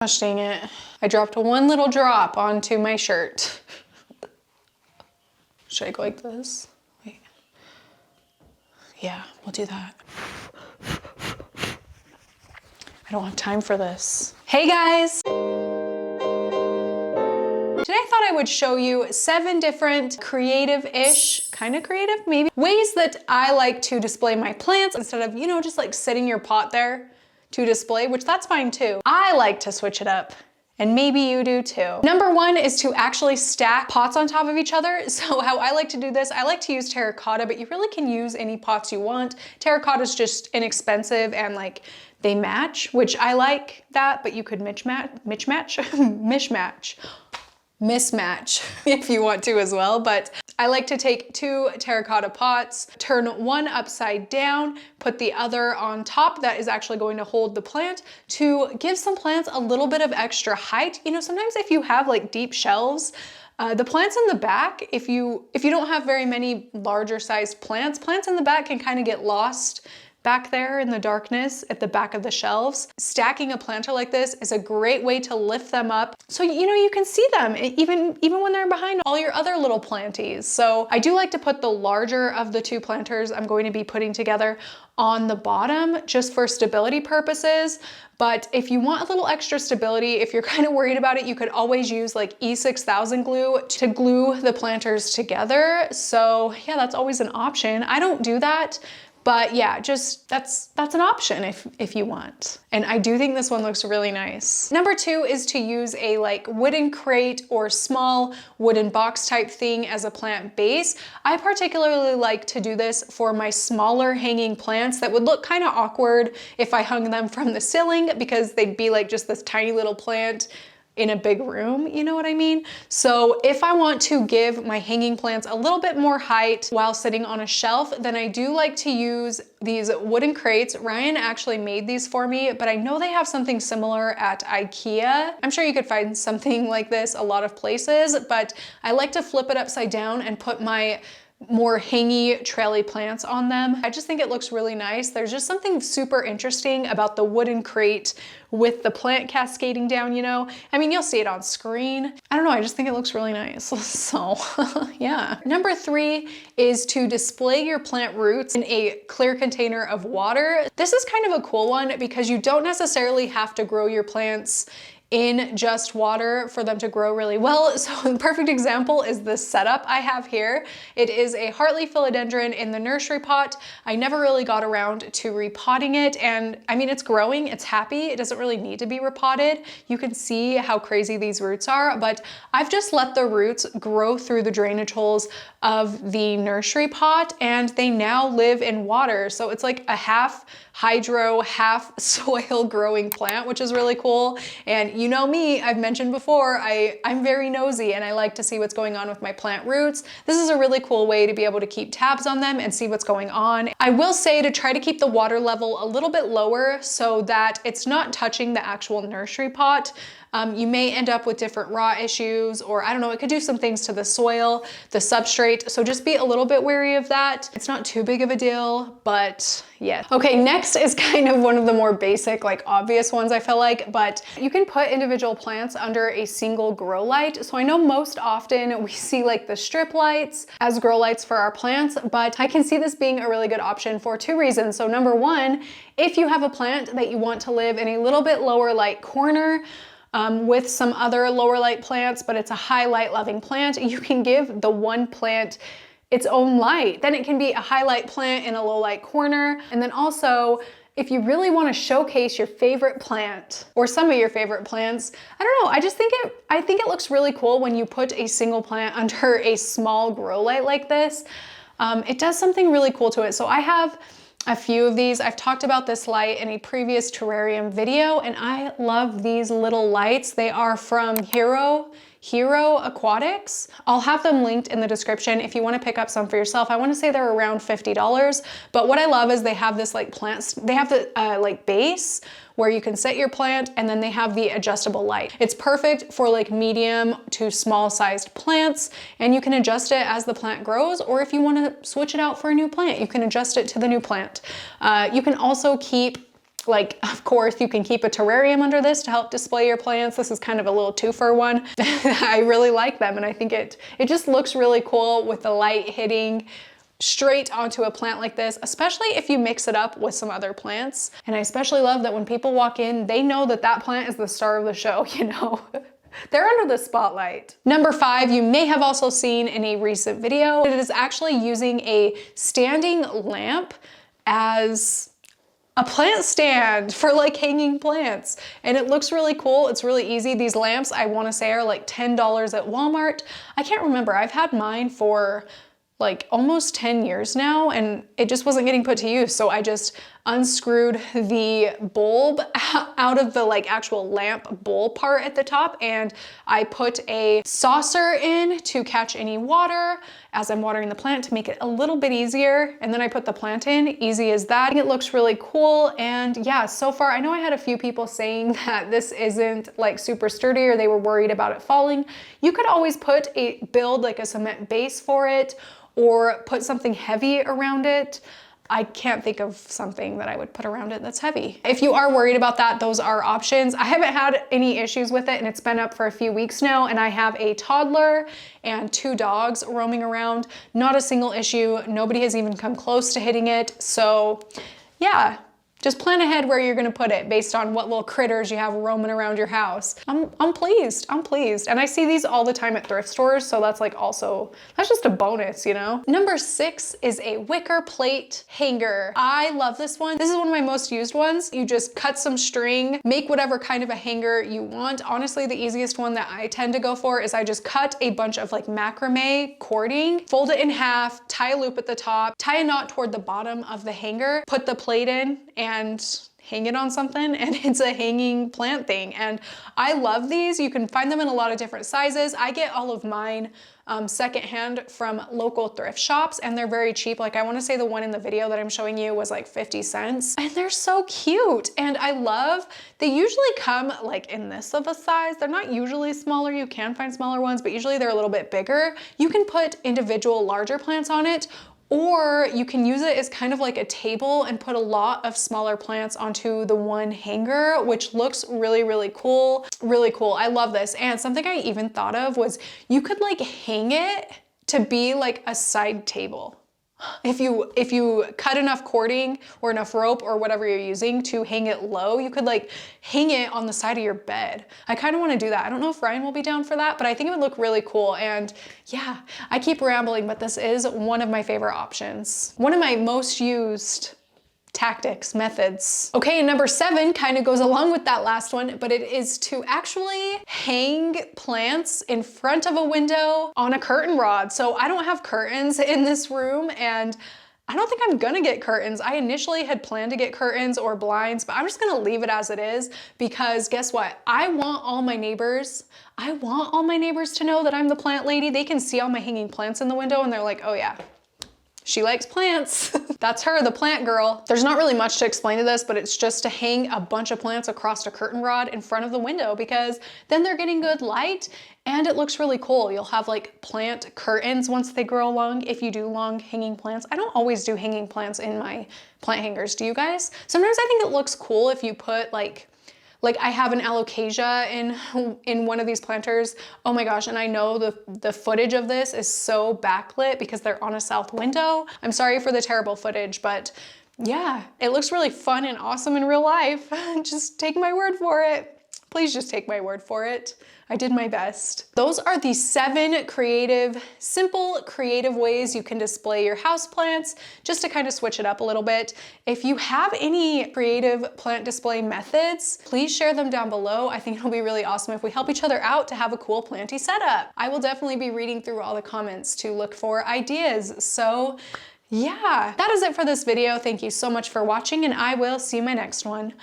Gosh dang it. I dropped one little drop onto my shirt. Should I go like this? Wait. Yeah, we'll do that. I don't have time for this. Hey guys! Today I thought I would show you 7 different creative-ish, kind of creative maybe, ways that I like to display my plants instead of, you know, just like setting your pot there to display, which that's fine too. I like to switch it up. And maybe you do too. Number 1 is to actually stack pots on top of each other. So how I like to do this, I like to use terracotta, but you really can use any pots you want. Terracotta is just inexpensive and like they match, which I like that, but you could mismatch if you want to as well. But I like to take 2 terracotta pots, turn one upside down, put the other on top that is actually going to hold the plant to give some plants a little bit of extra height. You know, sometimes if you have like deep shelves, the plants in the back, if you don't have very many larger sized plants in the back can kind of get lost back there in the darkness at the back of the shelves. Stacking a planter like this is a great way to lift them up so you know you can see them even when they're behind all your other little planties. So I do like to put the larger of the 2 planters I'm going to be putting together on the bottom just for stability purposes. But if you want a little extra stability, if you're kind of worried about it, you could always use like E6000 glue to glue the planters together. So yeah, that's always an option. I don't do that. But yeah, just that's an option if you want. And I do think this one looks really nice. Number 2 is to use a like wooden crate or small wooden box type thing as a plant base. I particularly like to do this for my smaller hanging plants that would look kind of awkward if I hung them from the ceiling because they'd be like just this tiny little plant in a big room, you know what I mean? So if I want to give my hanging plants a little bit more height while sitting on a shelf, then I do like to use these wooden crates. Ryan actually made these for me, but I know they have something similar at IKEA. I'm sure you could find something like this a lot of places, but I like to flip it upside down and put my more hangy, traily plants on them. I just think it looks really nice. There's just something super interesting about the wooden crate with the plant cascading down, you know? I mean, you'll see it on screen. I don't know, I just think it looks really nice. So yeah. Number 3 is to display your plant roots in a clear container of water. This is kind of a cool one because you don't necessarily have to grow your plants in just water for them to grow really well. So the perfect example is this setup I have here. It is a Hartley philodendron in the nursery pot. I never really got around to repotting it, and I mean, it's growing, it's happy, it doesn't really need to be repotted. You can see how crazy these roots are, but I've just let the roots grow through the drainage holes of the nursery pot, and they now live in water. So it's like a half hydro, half soil growing plant, which is really cool. And you know me, I've mentioned before, I'm very nosy and I like to see what's going on with my plant roots. This is a really cool way to be able to keep tabs on them and see what's going on. I will say to try to keep the water level a little bit lower so that it's not touching the actual nursery pot. You may end up with different rot issues, or I don't know, it could do some things to the soil, the substrate. So just be a little bit wary of that. It's not too big of a deal, but yeah. Okay, next is kind of one of the more basic, like obvious ones I feel like, but you can put individual plants under a single grow light. So I know most often we see like the strip lights as grow lights for our plants, but I can see this being a really good option for 2 reasons. So number 1, if you have a plant that you want to live in a little bit lower light corner, with some other lower light plants, but it's a high light loving plant, you can give the one plant its own light. Then it can be a highlight plant in a low light corner. And then also, if you really want to showcase your favorite plant or some of your favorite plants, I don't know, I think it looks really cool when you put a single plant under a small grow light like this. It does something really cool to it. So I have a few of these. I've talked about this light in a previous terrarium video, and I love these little lights. They are from Hero Aquatics. I'll have them linked in the description if you want to pick up some for yourself. I want to say they're around $50, but what I love is they have this like they have the like base where you can set your plant, and then they have the adjustable light. It's perfect for like medium to small sized plants, and you can adjust it as the plant grows, or if you want to switch it out for a new plant, you can adjust it to the new plant. You can also keep Like, of course, you can keep a terrarium under this to help display your plants. This is kind of a little two-for one. I really like them, and I think it just looks really cool with the light hitting straight onto a plant like this, especially if you mix it up with some other plants. And I especially love that when people walk in, they know that that plant is the star of the show, you know? They're under the spotlight. Number 5, you may have also seen in a recent video. It is actually using a standing lamp as a plant stand for like hanging plants. And it looks really cool. It's really easy. These lamps, I want to say, are like $10 at Walmart. I can't remember. I've had mine for like almost 10 years now, and it just wasn't getting put to use. So I just unscrewed the bulb out of the like actual lamp bowl part at the top, and I put a saucer in to catch any water as I'm watering the plant to make it a little bit easier. And then I put the plant in, easy as that. It looks really cool. And yeah, so far, I know I had a few people saying that this isn't like super sturdy or they were worried about it falling. You could always build like a cement base for it, or put something heavy around it. I can't think of something that I would put around it that's heavy. If you are worried about that, those are options. I haven't had any issues with it, and it's been up for a few weeks now, and I have a toddler and 2 dogs roaming around. Not a single issue. Nobody has even come close to hitting it. So yeah, just plan ahead where you're gonna put it based on what little critters you have roaming around your house. I'm pleased. And I see these all the time at thrift stores, so that's like also, that's just a bonus, you know? Number 6 is a wicker plate hanger. I love this one. This is one of my most used ones. You just cut some string, make whatever kind of a hanger you want. Honestly, the easiest one that I tend to go for is I just cut a bunch of like macrame cording, fold it in half, tie a loop at the top, tie a knot toward the bottom of the hanger, put the plate in, and hang it on something, and it's a hanging plant thing. And I love these. You can find them in a lot of different sizes. I get all of mine secondhand from local thrift shops, and they're very cheap. Like I want to say the one in the video that I'm showing you was like 50 cents, and they're so cute. And I love, they usually come like in this of a size. They're not usually smaller. You can find smaller ones, but usually they're a little bit bigger. You can put individual larger plants on it, or you can use it as kind of like a table and put a lot of smaller plants onto the one hanger, which looks really, really cool. Really cool. I love this. And something I even thought of was you could like hang it to be like a side table. If you cut enough cording or enough rope or whatever you're using to hang it low, you could like hang it on the side of your bed. I kind of want to do that. I don't know if Ryan will be down for that, but I think it would look really cool. And yeah, I keep rambling, but this is one of my favorite options. One of my most used tactics, methods. Okay, and number 7 kind of goes along with that last one, but it is to actually hang plants in front of a window on a curtain rod. So I don't have curtains in this room, and I don't think I'm gonna get curtains. I initially had planned to get curtains or blinds, but I'm just gonna leave it as it is, because guess what? I want all my neighbors to know that I'm the plant lady. They can see all my hanging plants in the window and they're like, oh yeah, she likes plants. That's her, the plant girl. There's not really much to explain to this, but it's just to hang a bunch of plants across a curtain rod in front of the window, because then they're getting good light and it looks really cool. You'll have like plant curtains once they grow long, if you do long hanging plants. I don't always do hanging plants in my plant hangers, do you guys? Sometimes I think it looks cool if you put like I have an alocasia in one of these planters. Oh my gosh, and I know the footage of this is so backlit because they're on a south window. I'm sorry for the terrible footage, but yeah, it looks really fun and awesome in real life. Just take my word for it. Please just take my word for it. I did my best. Those are the 7 simple creative ways you can display your houseplants, just to kind of switch it up a little bit. If you have any creative plant display methods, please share them down below. I think it'll be really awesome if we help each other out to have a cool planty setup. I will definitely be reading through all the comments to look for ideas. So yeah, that is it for this video. Thank you so much for watching, and I will see you in my next one.